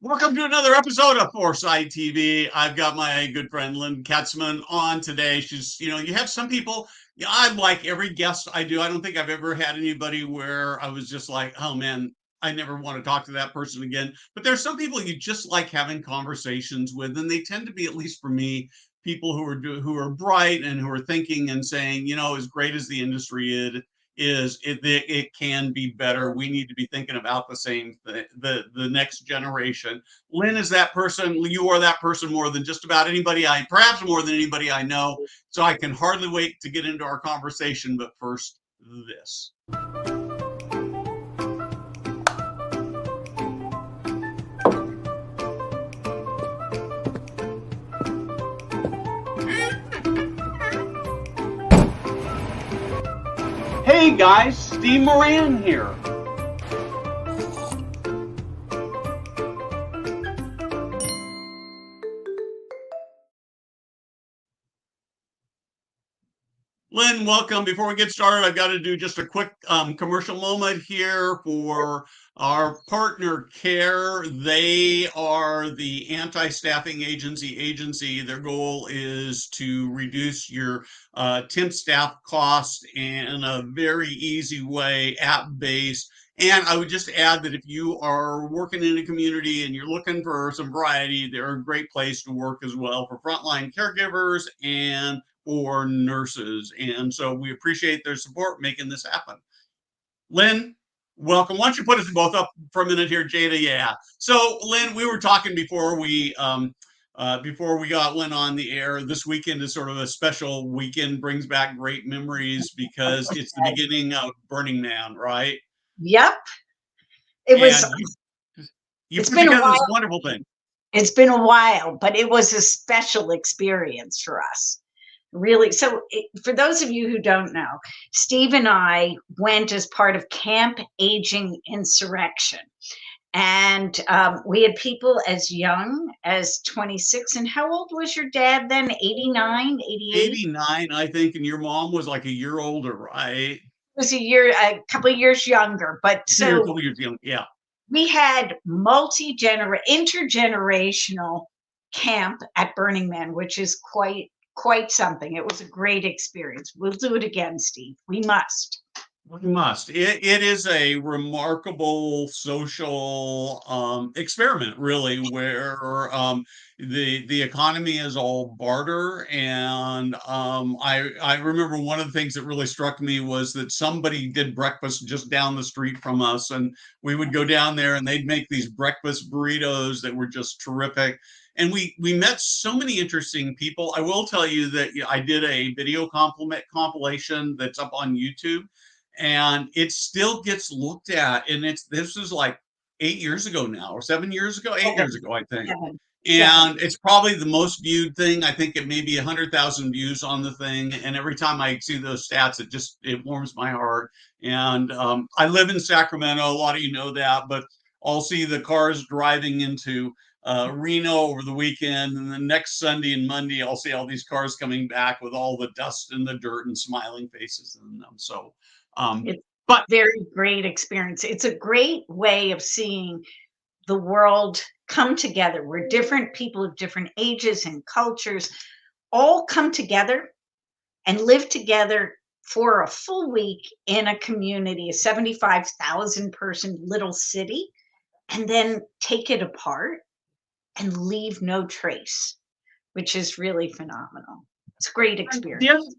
Welcome to another episode of Foresight TV. I've got my good friend Lynne Katzman on today. You have some people, I like every guest I do. I don't think I've ever had anybody where I was just like, oh man, I never want to talk to that person again. But there's some people you just like having conversations with, and they tend to be, at least for me, people who are bright and who are thinking and saying, as great as the industry it can be better. We need to be thinking about the same the next generation. Lynne is that person. You are that person more than just about anybody perhaps more than anybody I know. So I can hardly wait to get into our conversation. But first, this. Hey guys, Steve Moran here. Lynne, welcome. Before we get started, I've got to do just a quick commercial moment here for our partner KARE. They are the anti-staffing agency. Their goal is to reduce your temp staff cost in a very easy way, app-based. And I would just add that if you are working in a community and you're looking for some variety, they're a great place to work as well for frontline caregivers and or nurses. And so we appreciate their support making this happen. Lynne, welcome. Why don't you put us both up for a minute here, Jada? Yeah. So Lynne, we were talking before we got Lynne on the air. This weekend is sort of a special weekend, brings back great memories because it's the beginning of Burning Man, right? Yep. It was. You put together this wonderful thing. It's been a while, but it was a special experience for us. Really. So for those of you who don't know, Steve and I went as part of Camp Aging Insurrection. And we had people as young as 26. And how old was your dad then? 89, 88? 89, I think. And your mom was like a year older, right? Was a couple of years younger. But so a couple years young, yeah. We had intergenerational camp at Burning Man, which is quite something. It was a great experience. We'll do it again, Steve. We must. We must. It is a remarkable social experiment, really, where the economy is all barter. And I remember one of the things that really struck me was that somebody did breakfast just down the street from us, and we would go down there, and they'd make these breakfast burritos that were just terrific. And we met so many interesting people. I will tell you that I did a video compilation that's up on YouTube, and it still gets looked at. And this is like 8 years ago now, or 7 years ago, 8 years ago, I think. And it's probably the most viewed thing. I think it may be 100,000 views on the thing. And every time I see those stats, it warms my heart. And I live in Sacramento. A lot of you know that, but I'll see the cars driving into Reno over the weekend, and the next Sunday and Monday, I'll see all these cars coming back with all the dust and the dirt and smiling faces in them. So, but very great experience. It's a great way of seeing the world come together, where different people of different ages and cultures all come together and live together for a full week in a community, a 75,000 person little city, and then take it apart and leave no trace, which is really phenomenal. It's a great experience.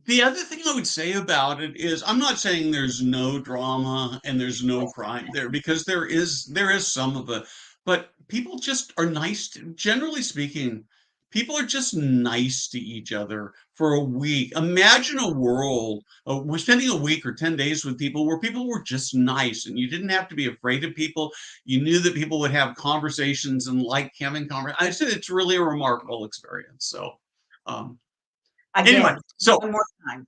The other thing I would say about it is, I'm not saying there's no drama and there's no crime there, because there is some of it, but people just are nice generally speaking, people are just nice to each other for a week. Imagine a world, we're spending a week or 10 days with people where people were just nice, and you didn't have to be afraid of people. You knew that people would have conversations and like having conversations. I said it's really a remarkable experience. So, anyway, so one more time.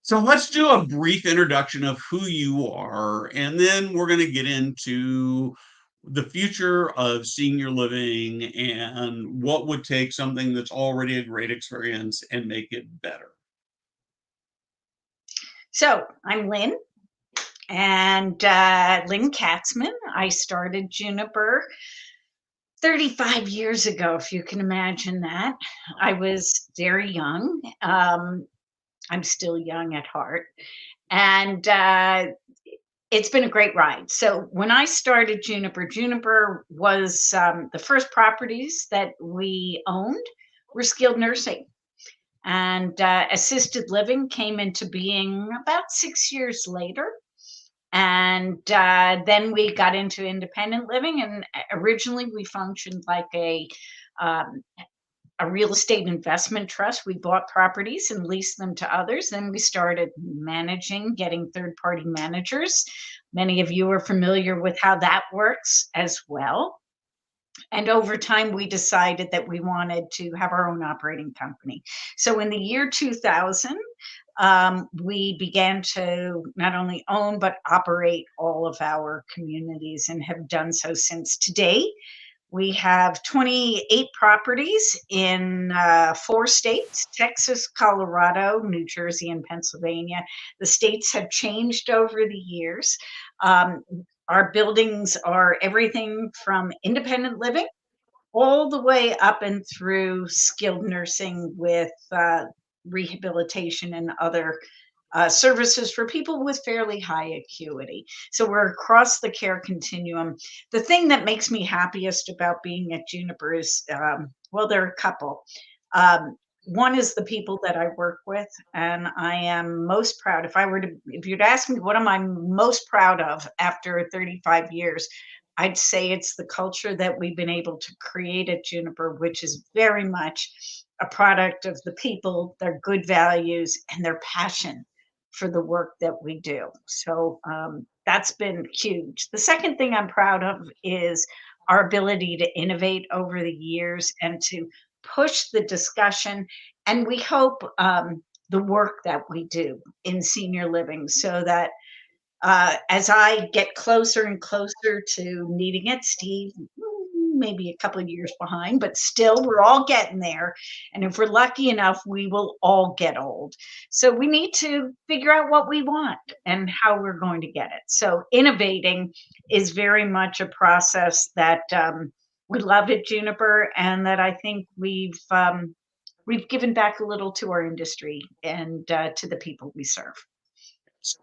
So let's do a brief introduction of who you are, and then we're going to get into the future of senior living and what would take something that's already a great experience and make it better. So I'm Lynne, and Lynne Katzman. I started Juniper 35 years ago, if you can imagine that. I was very young. I'm still young at heart. And it's been a great ride. So when I started Juniper, Juniper was the first properties that we owned were skilled nursing. And assisted living came into being about 6 years later. And then we got into independent living. And originally we functioned like um, a real estate investment trust. We bought properties and leased them to others. Then we started managing, getting third party managers. Many of you are familiar with how that works as well. And over time, we decided that we wanted to have our own operating company. So in the year 2000, we began to not only own but operate all of our communities and have done so since. Today we have 28 properties in 4 states: Texas, Colorado, New Jersey, and Pennsylvania. The states have changed over the years. Um, our buildings are everything from independent living all the way up and through skilled nursing with rehabilitation and other services for people with fairly high acuity. So we're across the care continuum. The thing that makes me happiest about being at Juniper is, well, there are a couple. Um, One is the people that I work with, and I am most proud. If you'd ask me what am I most proud of after 35 years, I'd say it's the culture that we've been able to create at Juniper, which is very much a product of the people, their good values, and their passion for the work that we do. So that's been huge. The second thing I'm proud of is our ability to innovate over the years and to push the discussion. And we hope the work that we do in senior living so that as I get closer and closer to needing it, Steve, maybe a couple of years behind, but still, we're all getting there. And if we're lucky enough, we will all get old. So we need to figure out what we want and how we're going to get it. So innovating is very much a process that we love at Juniper, and that I think we've given back a little to our industry and to the people we serve.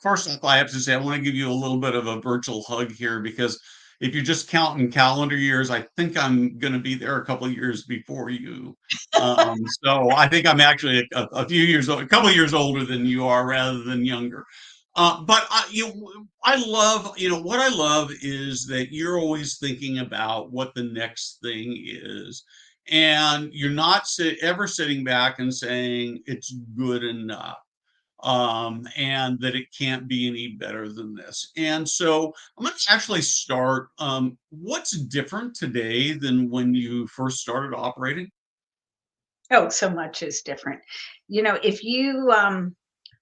First off, I have to say, I want to give you a little bit of a virtual hug here because if you're just counting calendar years, I think I'm going to be there a couple of years before you. So I think I'm actually a few years old, a couple of years older than you are rather than younger. But I love, what I love is that you're always thinking about what the next thing is. And you're not ever sitting back and saying it's good enough, and that it can't be any better than this. And so I'm going to actually start. What's different today than when you first started operating? Oh, so much is different. If you,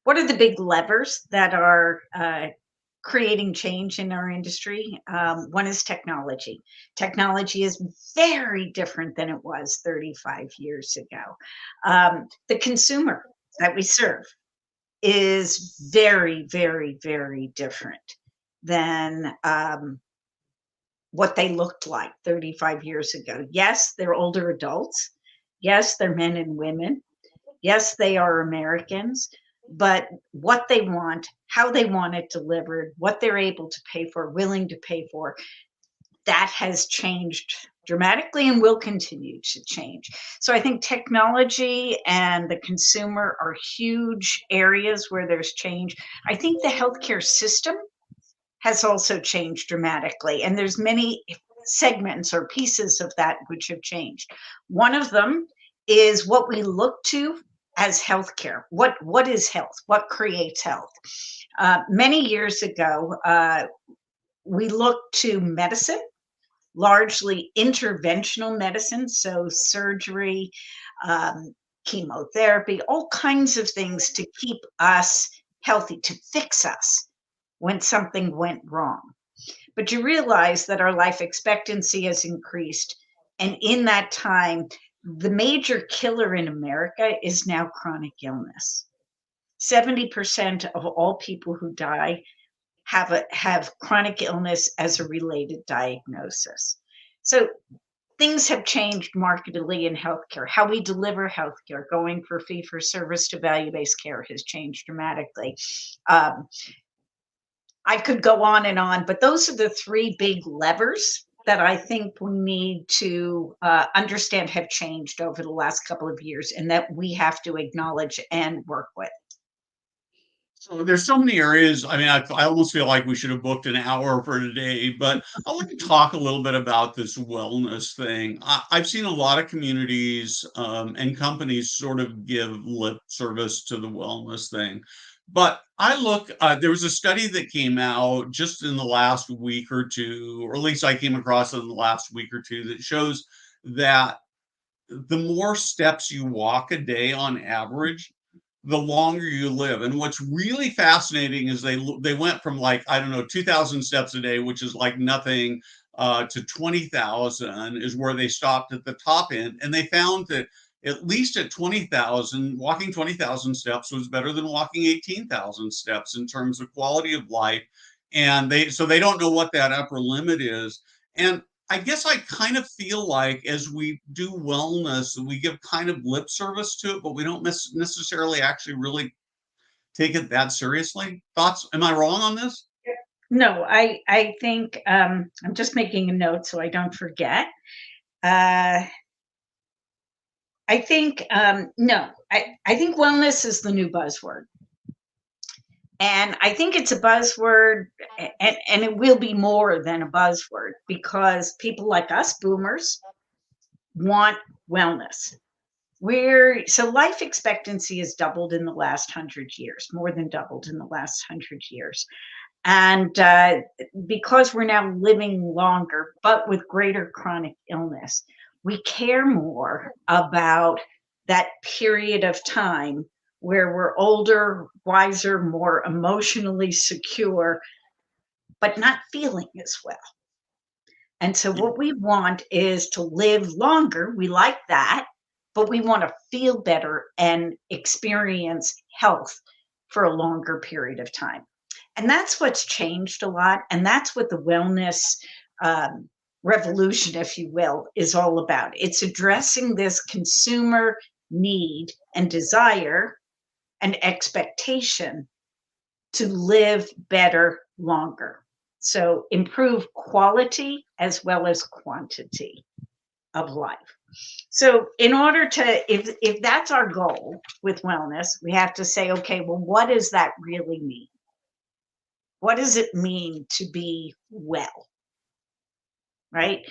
what are the big levers that are creating change in our industry? One is technology. Technology is very different than it was 35 years ago. The consumer that we serve is very, very, very different than what they looked like 35 years ago. Yes, they're older adults. Yes, they're men and women. Yes, they are Americans, but what they want, how they want it delivered, what they're able to pay for, willing to pay for, that has changed dramatically and will continue to change. So I think technology and the consumer are huge areas where there's change. I think the healthcare system has also changed dramatically, and there's many segments or pieces of that which have changed. One of them is what we look to as healthcare. What is health? What creates health? Many years ago, we looked to medicine, largely interventional medicine, so surgery, um, chemotherapy, all kinds of things to keep us healthy, to fix us when something went wrong. But you realize that our life expectancy has increased. And in that time, the major killer in America is now chronic illness. 70% of all people who die have chronic illness as a related diagnosis. So things have changed markedly in healthcare. How we deliver healthcare, going for fee for service to value based care, has changed dramatically. Um, I could go on, but those are the three big levers that I think we need to understand have changed over the last couple of years and that we have to acknowledge and work with. So there's so many areas. I mean, I almost feel like we should have booked an hour for today, but I want to talk a little bit about this wellness thing. I've seen a lot of communities and companies sort of give lip service to the wellness thing. But there was a study that came out just in the last week or two, or at least I came across it in the last week or two, that shows that the more steps you walk a day on average, the longer you live. And what's really fascinating is they went from, like, I don't know, 2,000 steps a day, which is like nothing, to 20,000 is where they stopped at the top end. And they found that at least at 20,000, walking 20,000 steps was better than walking 18,000 steps in terms of quality of life. And they don't know what that upper limit is. And I guess I kind of feel like as we do wellness, we give kind of lip service to it, but we don't necessarily actually really take it that seriously. Thoughts? Am I wrong on this? No, I think I'm just making a note so I don't forget. Uh, I think no, I think wellness is the new buzzword. And I think it's a buzzword, and it will be more than a buzzword because people like us, boomers, want wellness. So life expectancy has doubled in the last 100 years, more than doubled in the last 100 years. And because we're now living longer, but with greater chronic illness, we care more about that period of time where we're older, wiser, more emotionally secure, but not feeling as well. And so, what we want is to live longer. We like that, but we want to feel better and experience health for a longer period of time. And that's what's changed a lot. And that's what the wellness um, revolution, if you will, is all about. It's addressing this consumer need and desire and expectation to live better longer. So improve quality as well as quantity of life. So in order to, if that's our goal with wellness, we have to say, okay, well, what does that really mean? What does it mean to be well? Right?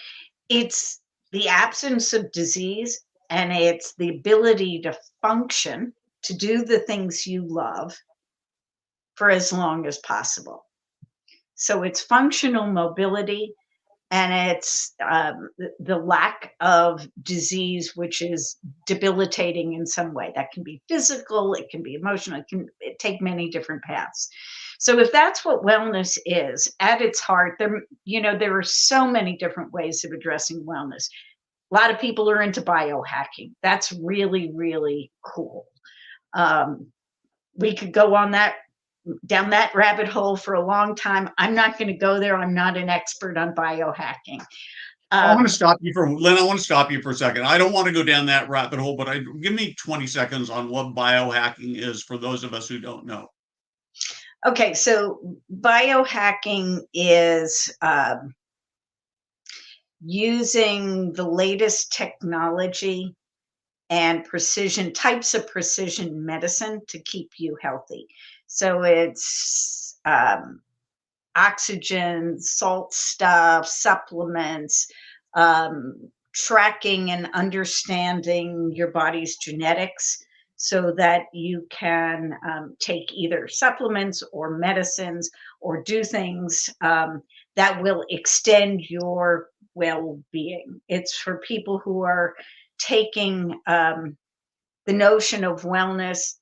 It's the absence of disease and it's the ability to function, to do the things you love for as long as possible. So it's functional mobility and it's the lack of disease, which is debilitating in some way. That can be physical, it can be emotional, it can take many different paths. So if that's what wellness is at its heart, there are so many different ways of addressing wellness. A lot of people are into biohacking. That's really, really cool. Um, we could go down that rabbit hole for a long time. I'm not going to go there. I'm not an expert on biohacking. I want to Um, stop you for Lynn. I want to stop you for a second. I don't want to go down that rabbit hole, but give me 20 seconds on what biohacking is for those of us who don't know. okay, so biohacking is using the latest technology and types of precision medicine to keep you healthy. So it's oxygen, salt stuff, supplements, tracking and understanding your body's genetics so that you can take either supplements or medicines or do things that will extend your well being. It's for people who are taking the notion of wellness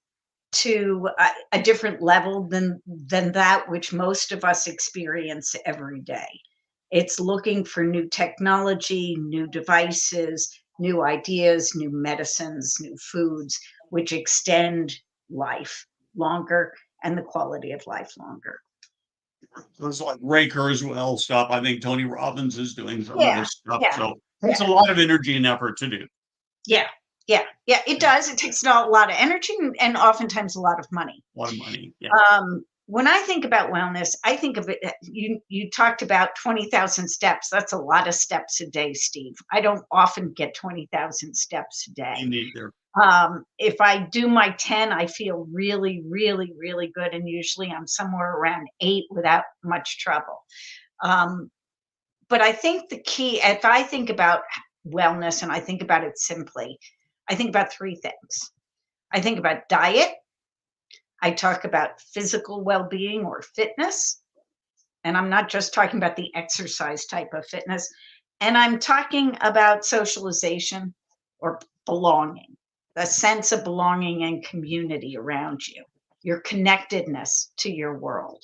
to a different level than that which most of us experience every day. It's looking for new technology, new devices, new ideas, new medicines, new foods, which extend life longer and the quality of life longer. So it's like Ray Kurzweil stuff. I think Tony Robbins is doing some of Yeah, this stuff. yeah. So takes a lot of energy and effort to do. Yeah, yeah, yeah, it does. It takes a lot of energy and oftentimes a lot of money. A lot of money. Yeah. When I think about wellness, I think of it. You talked about 20,000 steps. That's a lot of steps a day, Steve. I don't often get 20,000 steps a Me day. neither. If I do my 10, I feel really, really, really good. And usually I'm somewhere around 8 without much trouble. Um, but I think the key, if I think about wellness and I think about it simply, I think about three things. I think about diet. I talk about physical well being or fitness. And I'm not just talking about the exercise type of fitness. And I'm talking about socialization or belonging, the sense of belonging and community around you, your connectedness to your world.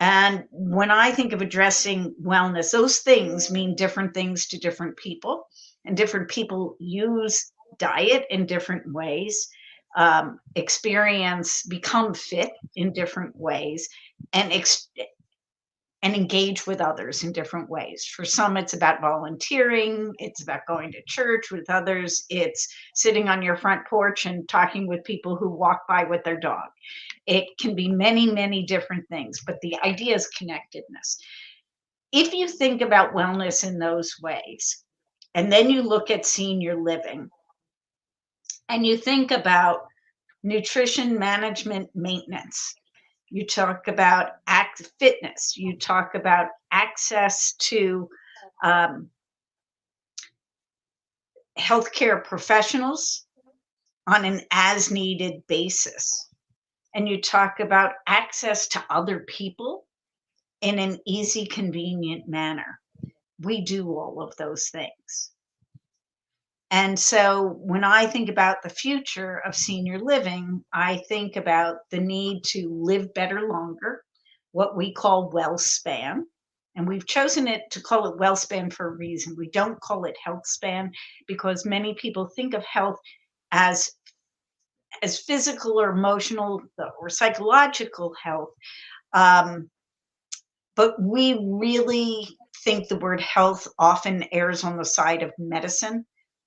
And when I think of addressing wellness, those things mean different things to different people, and different people use diet in different ways, experience, become fit in different ways, and and engage with others in different ways. For some, it's about volunteering, it's about going to church. With others, it's sitting on your front porch and talking with people who walk by with their dog. It can be many, many different things, but the idea is connectedness. If you think about wellness in those ways, and then you look at senior living and you think about nutrition management maintenance, you talk about fitness, you talk about access to um, healthcare professionals on an as needed basis, and you talk about access to other people in an easy, convenient manner. We do all of those things. And so when I think about the future of senior living, I think about the need to live better longer, what we call well span. And we've chosen it to call it well span for a reason. We don't call it health span because many people think of health as physical or emotional or psychological health. Um, but we really think the word health often errs on the side of medicine,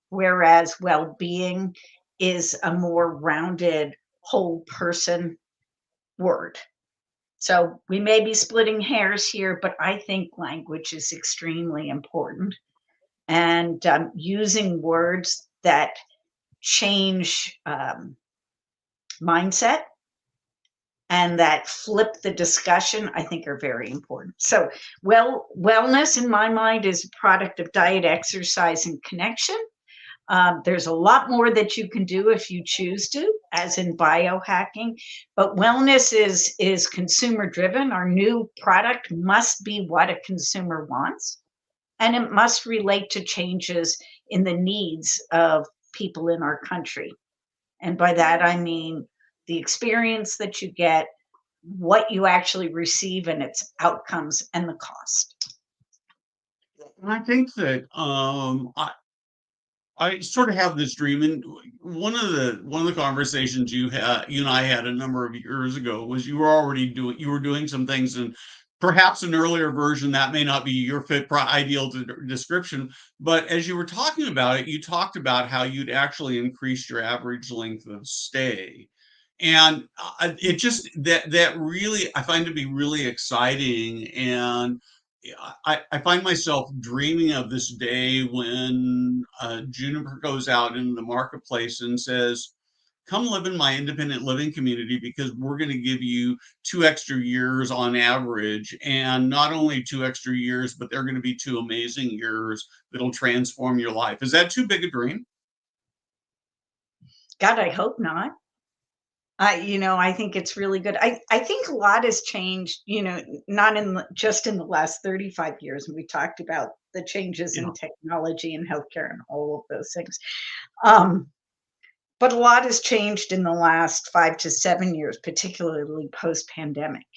whereas well being is a more rounded, whole person word. So we may be splitting hairs here, but I think language is extremely important. And using words that change mindset and that flip the discussion, I think are very important. So, wellness in my mind is a product of diet, exercise, and connection. There's a lot more that you can do if you choose to, as in biohacking. But wellness is consumer driven. Our new product must be what a consumer wants, and it must relate to changes in the needs of people in our country. And by that, I mean the experience that you get, what you actually receive, and its outcomes and the cost. And I think that I sort of have this dream, and one of the conversations you and I had a number of years ago was you were doing some things, and perhaps an earlier version that may not be your ideal description, but as you were talking about it, you talked about how you'd actually increased your average length of stay, and it just that really I find to be really exciting, and I find myself dreaming of this day when Juniper goes out into the marketplace and says, "Come live in my independent living community because we're going to give you 2 extra years on average. And not only 2 extra years, but they're going to be 2 amazing years that'll transform your life." Is that too big a dream? God, I hope not. I think it's really good. I think a lot has changed, not just in the last 35 years. And we talked about the changes Yeah. in technology and healthcare and all of those things. Um, but a lot has changed in the last 5 to 7 years, particularly post pandemic.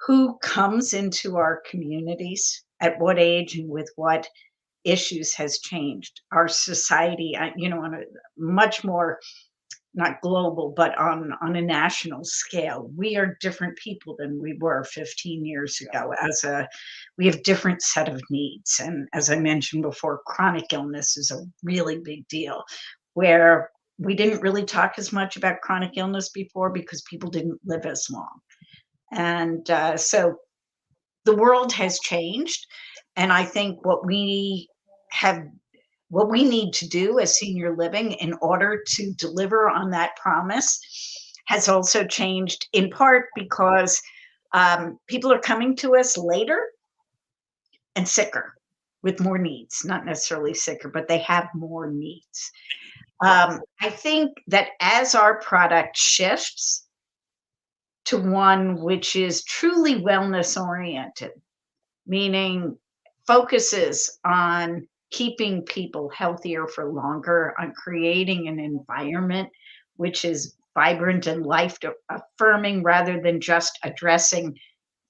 Who comes into our communities at what age and with what issues has changed. Our society, on a much more not global, but on a national scale. We are different people than we were 15 years ago. We have different set of needs, and as I mentioned before, chronic illness is a really big deal. Where we didn't really talk as much about chronic illness before because people didn't live as long, and so the world has changed, and I think have what we need to do as senior living in order to deliver on that promise has also changed, in part because people are coming to us later and sicker with more needs, not necessarily sicker, but they have more needs. I think that as our product shifts to one which is truly wellness oriented, meaning focuses on keeping people healthier for longer, on creating an environment which is vibrant and life affirming rather than just addressing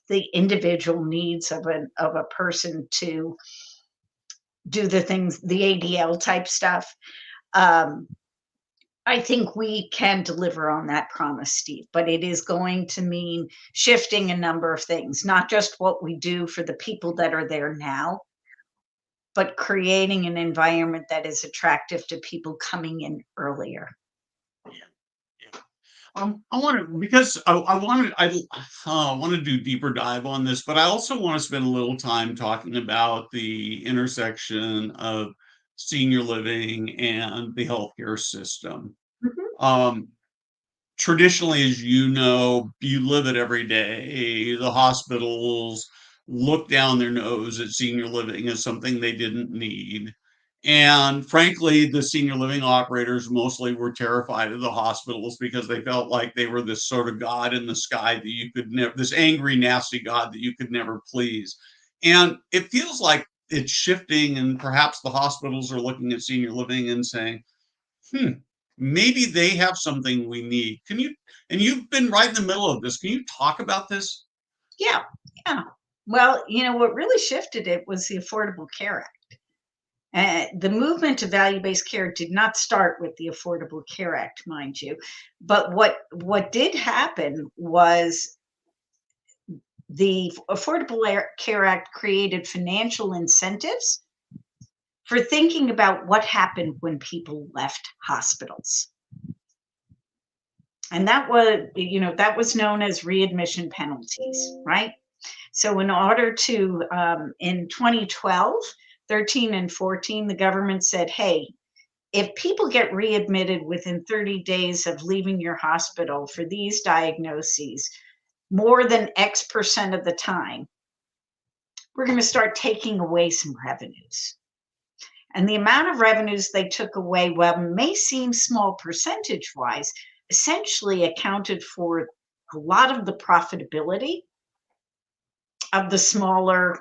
the individual needs of a person to do the things, the ADL type stuff. Um, I think we can deliver on that promise, Steve, but it is going to mean shifting a number of things, not just what we do for the people that are there now, but creating an environment that is attractive to people coming in earlier. Yeah, yeah. I want to because I want to do deeper dive on this, but I also want to spend a little time talking about the intersection of senior living and the healthcare system. Mhm. Um, Traditionally, as you know, you live it every day. The hospitals look down their nose at senior living as something they didn't need. And frankly, the senior living operators mostly were terrified of the hospitals because they felt like they were this sort of God in the sky that you could never, this angry, nasty God that you could never please. And it feels like it's shifting, and perhaps the hospitals are looking at senior living and saying, hmm, maybe they have something we need. Can you, and you've been right in the middle of this, can you talk about this? Yeah, yeah. Well, what really shifted it was the Affordable Care Act. The movement to value-based care did not start with the Affordable Care Act, mind you, but what did happen was the Care Act created financial incentives for thinking about what happened when people left hospitals. And that was known as readmission penalties, right? So in order to, in 2012, 13 and 14, the government said, hey, if people get readmitted within 30 days of leaving your hospital for these diagnoses, more than X percent of the time, we're going to start taking away some revenues. And the amount of revenues they took away, well, may seem small percentage wise, essentially accounted for a lot of the profitability of the smaller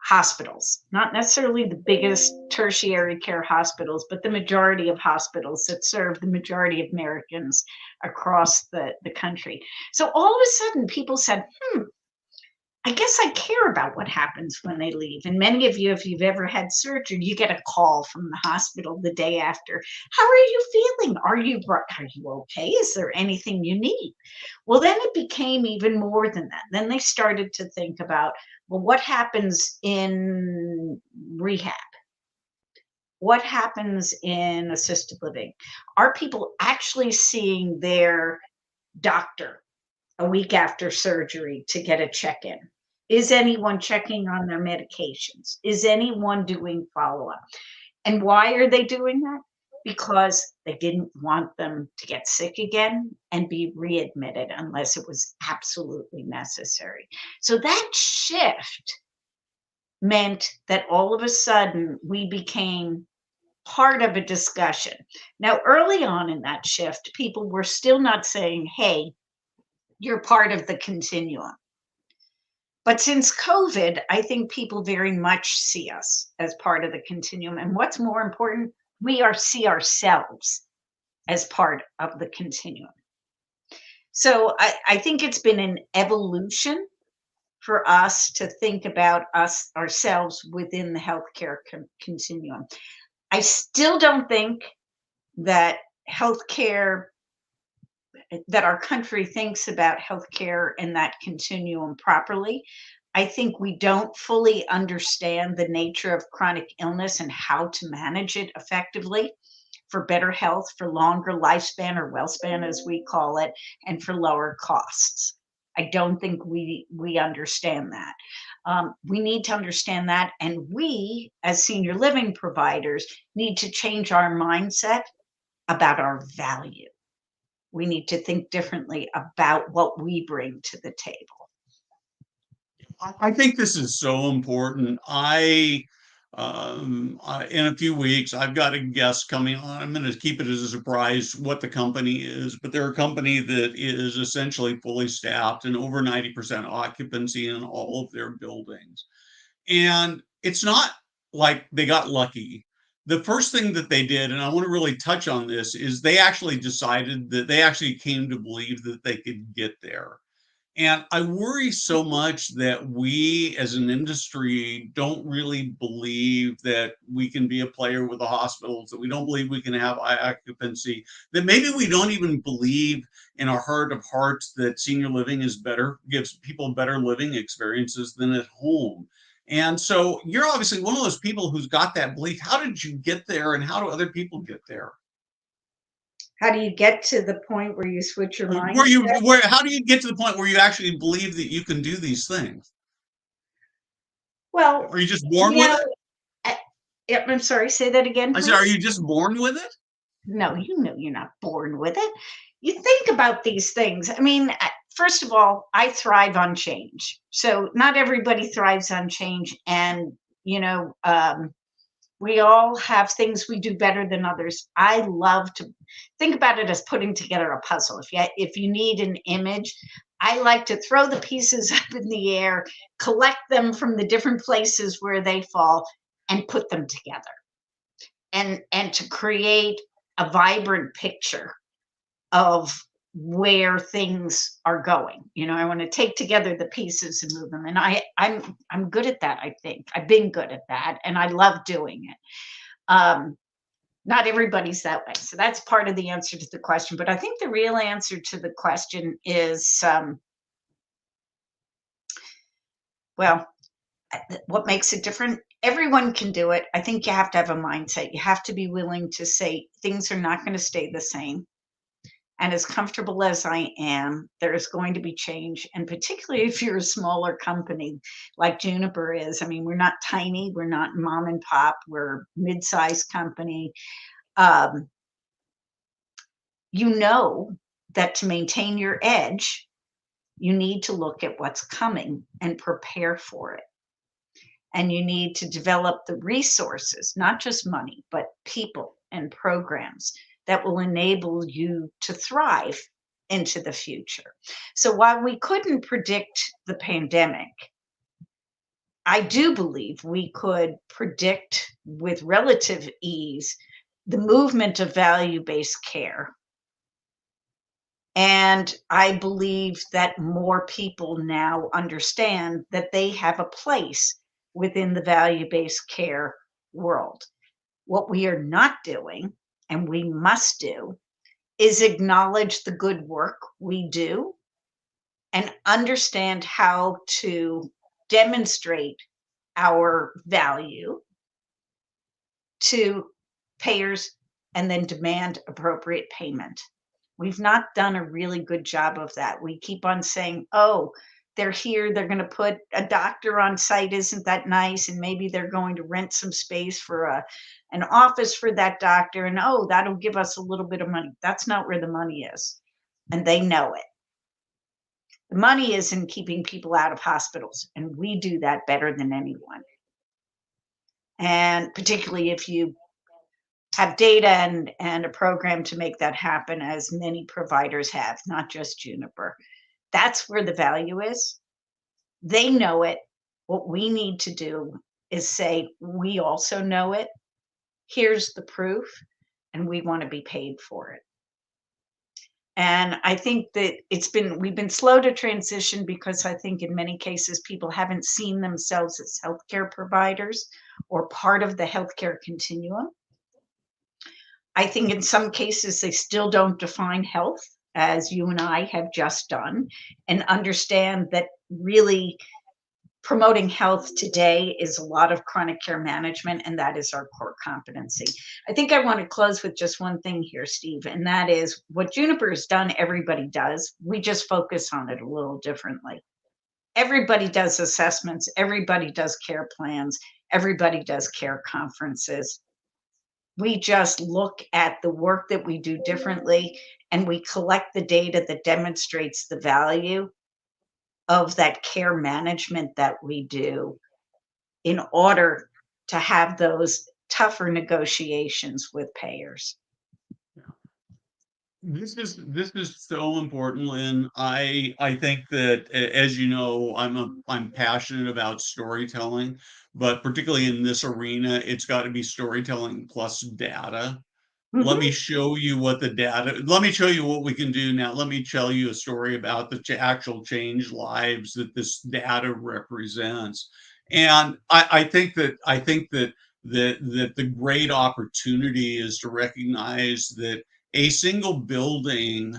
hospitals, not necessarily the biggest tertiary care hospitals, but the majority of hospitals that serve the majority of Americans across the country. So all of a sudden, people said, I guess I care about what happens when they leave. And many of you, if you've ever had surgery, you get a call from the hospital the day after. How are you feeling? Are you okay? Is there anything you need? Well, then it became even more than that. Then they started to think about, well, what happens in rehab? What happens in assisted living? Are people actually seeing their doctor a week after surgery to get a check-in? Is anyone checking on their medications? Is anyone doing follow-up? And why are they doing that? Because they didn't want them to get sick again and be readmitted unless it was absolutely necessary. So that shift meant that all of a sudden we became part of a discussion. Now, early on in that shift, people were still not saying, hey, you're part of the continuum. But since COVID, I think people very much see us as part of the continuum. And what's more important, see ourselves as part of the continuum. So I think it's been an evolution for us to think about ourselves within the healthcare continuum. I still don't think that healthcare, that our country thinks about healthcare and that continuum properly. I think we don't fully understand the nature of chronic illness and how to manage it effectively for better health, for longer lifespan or well span, as we call it, and for lower costs. I don't think we understand that. We need to understand that, and we, as senior living providers, need to change our mindset about our value. We need to think differently about what we bring to the table. I think this is so important. In a few weeks, I've got a guest coming on. I'm going to keep it as a surprise what the company is, but they're a company that is essentially fully staffed and over 90% occupancy in all of their buildings. And it's not like they got lucky. The first thing that they did, and I want to really touch on this, is they actually decided that they actually came to believe that they could get there. And I worry so much that we as an industry don't really believe that we can be a player with the hospitals, that we don't believe we can have high occupancy, that maybe we don't even believe in our heart of hearts that senior living is better, gives people better living experiences than at home. And so you're obviously one of those people who's got that belief. How did you get there and how do other people get there? How do you get to the point where you switch your Where mindset? you where how do you get to the point where you actually believe that you can do these things? Well, Are you just born you with know, it? yep, I'm sorry, say that again, I said, are please. you just born with it? No, you know you're not born with it. You think about these things. I mean, first of all, I thrive on change. So not everybody thrives on change. And, you know, we all have things we do better than others. I love to think about it as putting together a puzzle. If you need an image, I like to throw the pieces up in the air, collect them from the different places where they fall, and put them together. And to create a vibrant picture of where things are going. You know, I want to take together the pieces and move them. And I'm good at that, I think. I've been good at that and I love doing it. Um, not everybody's that way. So that's part of the answer to the question. But I think the real answer to the question is well, what makes it different? Everyone can do it. I think you have to have a mindset. You have to be willing to say things are not going to stay the same. And as comfortable as I am, there is going to be change. And particularly if you're a smaller company like Juniper is, I mean, we're not tiny, we're not mom and pop, we're mid-sized company. Um, you know that to maintain your edge, you need to look at what's coming and prepare for it. And you need to develop the resources, not just money, but people and programs that will enable you to thrive into the future. So while we couldn't predict the pandemic, I do believe we could predict with relative ease the movement of value based care. And I believe that more people now understand that they have a place within the value based care world. What we are not doing, and we must do, is acknowledge the good work we do and understand how to demonstrate our value to payers and then demand appropriate payment. We've not done a really good job of that. We keep on saying, oh, they're here, they're going to put a doctor on site. Isn't that nice? And maybe they're going to rent some space for an office for that doctor. And oh, that'll give us a little bit of money. That's not where the money is. And they know it. The money is in keeping people out of hospitals. And we do that better than anyone. And particularly if you have data and a program to make that happen, as many providers have, not just Juniper. That's where the value is. They know it. What we need to do is say, we also know it. Here's the proof, and we want to be paid for it. And I think that we've been slow to transition because I think in many cases people haven't seen themselves as healthcare providers or part of the healthcare continuum. I think in some cases they still don't define health as you and I have just done, and understand that really promoting health today is a lot of chronic care management, and that is our core competency. I think I want to close with just one thing here, Steve, and that is what Juniper has done, everybody does. We just focus on it a little differently. Everybody does assessments, everybody does care plans, everybody does care conferences. We just look at the work that we do differently, and we collect the data that demonstrates the value of that care management that we do in order to have those tougher negotiations with payers. This is so important, Lynn. I think that as you know, I'm passionate about storytelling, but particularly in this arena, it's got to be storytelling plus data. Let Mhm. me show you what the data, let me show you what we can do now. Let me tell you a story about the actual change lives that this data represents. And I think that the great opportunity is to recognize that a single building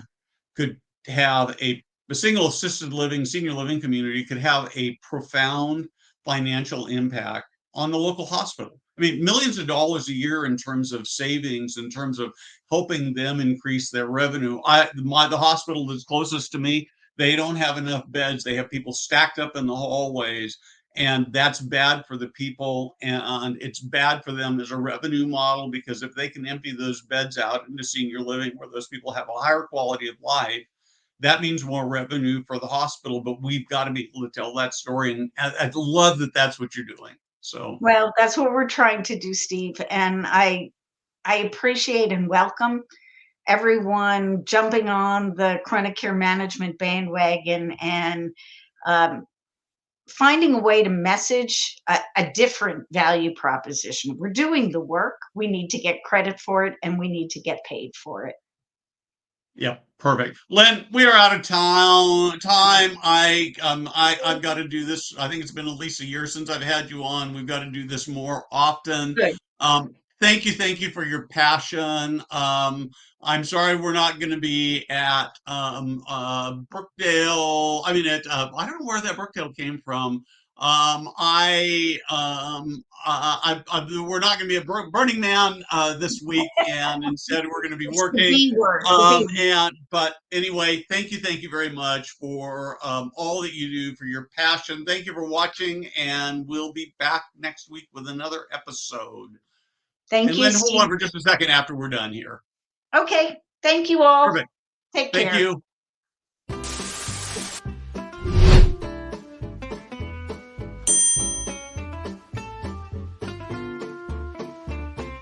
could have a single assisted living, senior living community could have a profound financial impact on the local hospital. I mean, millions of dollars a year in terms of savings, in terms of helping them increase their revenue. The hospital that's closest to me, they don't have enough beds. They have people stacked up in the hallways, and that's bad for the people, and it's bad for them as a revenue model, because if they can empty those beds out into senior living where those people have a higher quality of life, that means more revenue for the hospital. But we've got to be able to tell that story, and I love that that's what you're doing. So Well, that's what we're trying to do, Steve, and I appreciate and welcome everyone jumping on the chronic care management bandwagon and um, finding a way to message a different value proposition. We're doing the work. We need to get credit for it, and we need to get paid for it. yep, perfect. Lynn, we are out of time. I've got to do this. I think it's been at least a year since I've had you on. We've got to do this more often. Good. Thank you for your passion. I'm sorry we're not going to be at Brookdale. I mean, I don't know where that Brookdale came from. We're not going to be at Burning Man this week, and instead we're going to be It's the working. B word. The B word. And but anyway, thank you very much for all that you do, for your passion. Thank you for watching, and we'll be back next week with another episode. Thank And you, Lynn, hold on Steve. for just a second after we're done here. Okay. Thank you all. Perfect. Take Thank care. you.